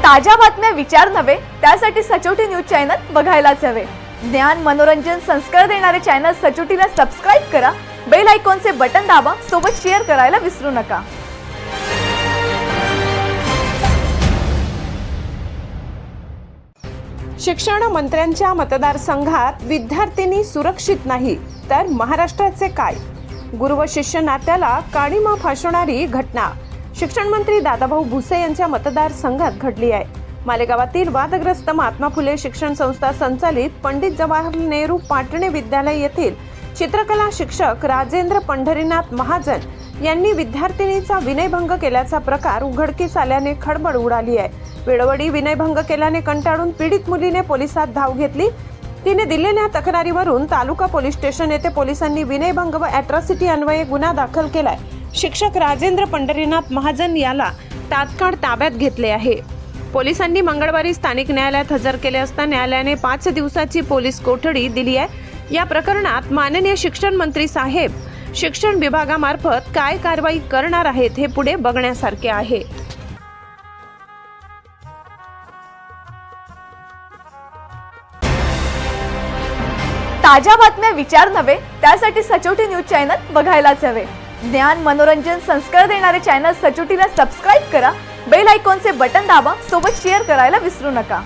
ताज्या बातम्या विचार नव्हे त्यासाठी सचोटी न्यूज चॅनल बघायलाच हवे। ज्ञान मनोरंजन संस्कार देणारे चॅनल सचोटीला सबस्क्राइब करा, बेल आयकॉनचे बटन दाबा, सोबत शेअर करायला विसरू नका। शिक्षण मंत्र्यांच्या मतदारसंघात विद्यार्थिनी सुरक्षित नाही तर महाराष्ट्राचे काय? गुरु व शिष्य नात्याला काळीमा फासणारी घटना शिक्षण मंत्री दादाभाऊ भुसे यांच्या मतदारसंघात घडली आहे। मालेगावातील वादग्रस्त महात्मा फुले शिक्षण संस्था संचालित पंडित जवाहरलाल नेहरू पाटणे विद्यालय येथील चित्रकला शिक्षक राजेंद्र पंढरीनाथ महाजन यांनी विद्यार्थिनीचा विनयभंग केल्याचा प्रकार उघडकीस आल्याने खळबळ उडाली आहे। वेळोवेळी विनयभंग केल्याने कंटाळून पीडित मुलीने पोलिसात धाव घेतली। तिने दिलेल्या तक्रारीवरून तालुका पोलीस स्टेशन येथे पोलिसांनी विनयभंग व अॅट्रॉसिटी अन्वये गुन्हा दाखल केलाय। शिक्षक राजेंद्र पंढरीनाथ महाजन याला तात्काळ ताब्यात घेतले आहे। पोलिसांनी मंगळवारी स्थानिक न्यायालयात हजर केले असता न्यायालयाने 5 दिवसाची पोलीस कोठडी दिली आहे। या प्रकरणात माननीय शिक्षण मंत्री साहेब शिक्षण विभागामार्फत काय कारवाई करणार आहेत हे पुढे बघण्यासारखे आहे। ताज्या बातम्या विचार नव्हे त्यासाठी सचोटी न्यूज चॅनल बघायलाच हवे। ज्ञान मनोरंजन संस्कार देणारे चॅनल सचोटीला सबस्क्राइब करा, बेल आयकॉनचे बटन दाबा, सोबत शेअर करायला विसरू नका।